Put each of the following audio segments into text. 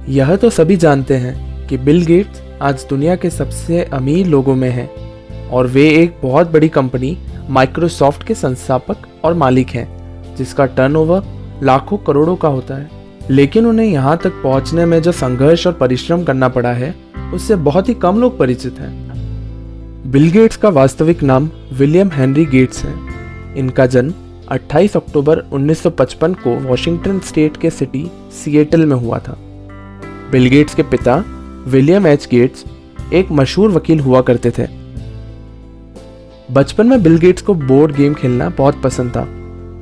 यह तो सभी जानते हैं कि बिल गेट्स आज दुनिया के सबसे अमीर लोगों में हैं और वे एक बहुत बड़ी कंपनी माइक्रोसॉफ्ट के संस्थापक और मालिक हैं, जिसका टर्नओवर लाखों करोड़ों का होता है। लेकिन उन्हें यहाँ तक पहुँचने में जो संघर्ष और परिश्रम करना पड़ा है, उससे बहुत ही कम लोग परिचित हैं। बिल गेट्स का वास्तविक नाम विलियम हेनरी गेट्स है। इनका जन्म 28 अक्टूबर 1955 को वॉशिंगटन स्टेट के सिटी सिएटल में हुआ था। बिल गेट्स के पिता विलियम एच गेट्स एक मशहूर वकील हुआ करते थे। बचपन में बिल गेट्स को बोर्ड गेम खेलना बहुत पसंद था।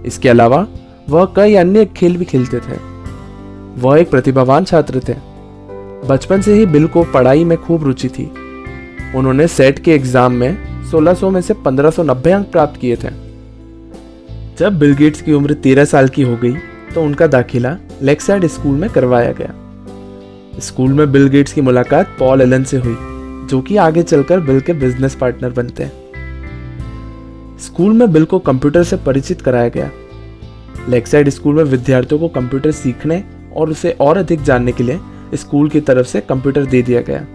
इसके अलावा वह कई अन्य खेल भी खेलते थे। वह एक प्रतिभावान छात्र थे। बचपन से ही बिल को पढ़ाई में खूब रुचि थी। उन्होंने सेट के एग्जाम में 1600 में से 1590 अंक प्राप्त किए थे। जब बिल गेट्स की उम्र 13 साल की हो गई तो उनका दाखिला लेक्साइड स्कूल में करवाया गया। स्कूल में बिल गेट्स की मुलाकात पॉल एलन से हुई, जो कि आगे चलकर बिल के बिजनेस पार्टनर बनते हैं। स्कूल में बिल को कंप्यूटर से परिचित कराया गया। लेक्साइड स्कूल में विद्यार्थियों को कंप्यूटर सीखने और उसे और अधिक जानने के लिए स्कूल की तरफ से कंप्यूटर दे दिया गया,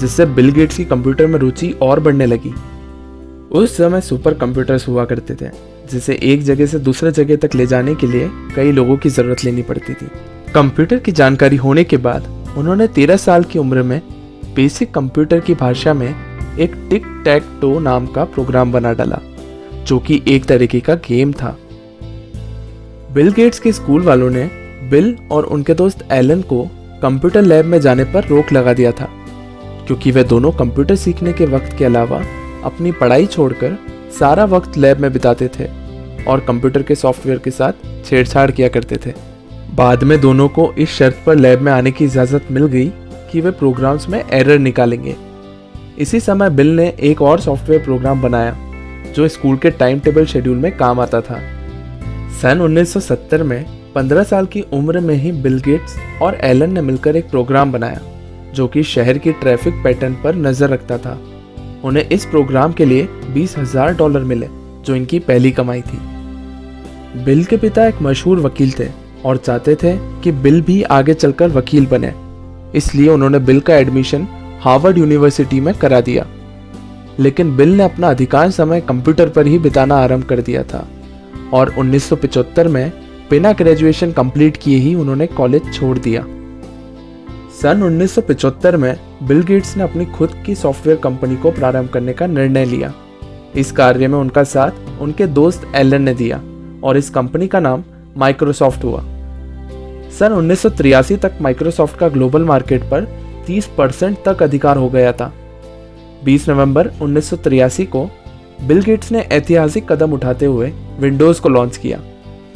जिससे बिल गेट्स की कंप्यूटर में रुचि और बढ़ने लगी। उस समय सुपर कंप्यूटर्स हुआ करते थे, जिसे एक जगह से दूसरे जगह तक ले जाने के लिए कई लोगों की जरूरत लेनी पड़ती थी। कंप्यूटर की जानकारी होने के बाद उन्होंने 13 साल की उम्र में बेसिक कंप्यूटर की भाषा में एक टिक टैक टो नाम का प्रोग्राम बना डाला, जो कि एक तरीके का गेम था। बिल गेट्स के स्कूल वालों ने बिल और उनके दोस्त एलन को कंप्यूटर लैब में जाने पर रोक लगा दिया था, क्योंकि वे दोनों कंप्यूटर सीखने के वक्त के अलावा अपनी पढ़ाई छोड़कर सारा वक्त लैब में बिताते थे और कंप्यूटर के सॉफ्टवेयर के साथ छेड़छाड़ किया करते थे। बाद में दोनों को इस शर्त पर लैब में आने की इजाज़त मिल गई कि वे प्रोग्राम्स में एरर निकालेंगे। इसी समय बिल ने एक और सॉफ्टवेयर प्रोग्राम बनाया जो स्कूल के टाइम टेबल शेड्यूल में काम आता था। सन 1970 में 15 साल की उम्र में ही बिल गेट्स और एलन ने मिलकर एक प्रोग्राम बनाया जो कि शहर की ट्रैफिक पैटर्न पर नजर रखता था। उन्हें इस प्रोग्राम के लिए $20,000 मिले, जो इनकी पहली कमाई थी। बिल के पिता एक मशहूर वकील थे और चाहते थे कि बिल भी आगे चलकर वकील बने, इसलिए उन्होंने बिल का एडमिशन हार्वर्ड यूनिवर्सिटी में करा दिया। लेकिन बिल ने अपना अधिकांश समय कंप्यूटर पर ही बिताना आरंभ कर दिया था और 1975 में बिना ग्रेजुएशन कंप्लीट किए ही उन्होंने कॉलेज छोड़ दिया। सन 1975 में बिल गेट्स ने अपनी खुद की सॉफ्टवेयर कंपनी को प्रारंभ करने का निर्णय लिया। इस कार्य में उनका साथ उनके दोस्त एलन ने दिया और इस कंपनी का नाम माइक्रोसॉफ्ट हुआ। सन 1983 तक माइक्रोसॉफ्ट का ग्लोबल मार्केट पर 30% तक अधिकार हो गया था। 20 नवंबर 1983 को बिल गेट्स ने ऐतिहासिक कदम उठाते हुए विंडोज़ को लॉन्च किया,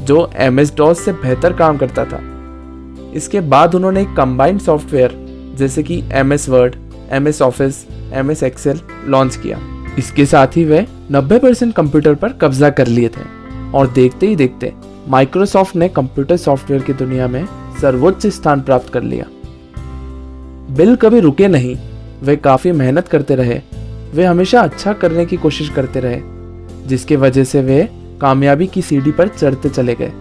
जो MS-DOS से बेहतर काम करता था। इसके बाद उन्होंने एक कंबाइंड सॉफ्टवेयर जैसे कि MS Word, MS Office, MS Excel launch किया। इसके साथ ही वे 90% कंप्यूटर पर कब्जा कर लिए थे और देखते ही देखते माइक्रोसॉफ्ट ने कंप्यूटर सॉफ्टवेयर की दुनिया में सर्वोच्च स्थान प्राप्त कर लिया। बिल कभी रुके नहीं, वे काफ़ी मेहनत करते रहे। वे हमेशा अच्छा करने की कोशिश करते रहे, जिसकी वजह से वे कामयाबी की सीढ़ी पर चढ़ते चले गए।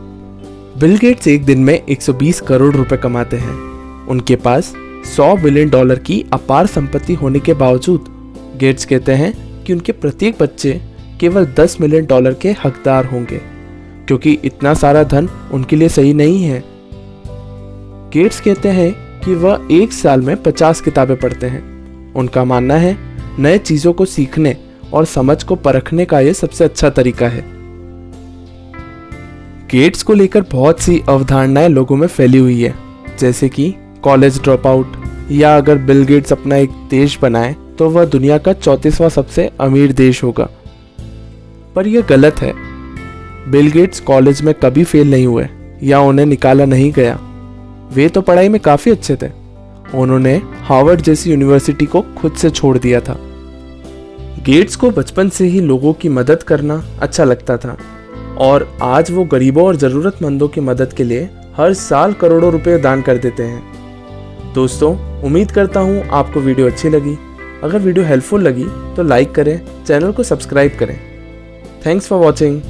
बिल गेट्स एक दिन में 120 करोड़ रुपए कमाते हैं। उनके पास $100 बिलियन की अपार संपत्ति होने के बावजूद गेट्स कहते हैं कि उनके प्रत्येक बच्चे केवल $10 मिलियन के हकदार होंगे, क्योंकि इतना सारा धन उनके लिए सही नहीं है। गेट्स कहते हैं कि वह एक साल में 50 किताबें पढ़ते हैं। उनका मानना है नए चीज़ों को सीखने और समझ को परखने का ये सबसे अच्छा तरीका है। गेट्स को लेकर बहुत सी अवधारणाएं लोगों में फैली हुई है, जैसे कि कॉलेज ड्रॉप आउट, या अगर बिल गेट्स अपना एक देश बनाए तो वह दुनिया का 34वां सबसे अमीर देश होगा। पर यह गलत है। बिल गेट्स कॉलेज में कभी फेल नहीं हुए या उन्हें निकाला नहीं गया। वे तो पढ़ाई में काफ़ी अच्छे थे। उन्होंने हार्वर्ड जैसी यूनिवर्सिटी को खुद से छोड़ दिया था। गेट्स को बचपन से ही लोगों की मदद करना अच्छा लगता था और आज वो गरीबों और ज़रूरतमंदों की मदद के लिए हर साल करोड़ों रुपए दान कर देते हैं। दोस्तों, उम्मीद करता हूँ आपको वीडियो अच्छी लगी। अगर वीडियो हेल्पफुल लगी तो लाइक करें, चैनल को सब्सक्राइब करें। Thanks for watching.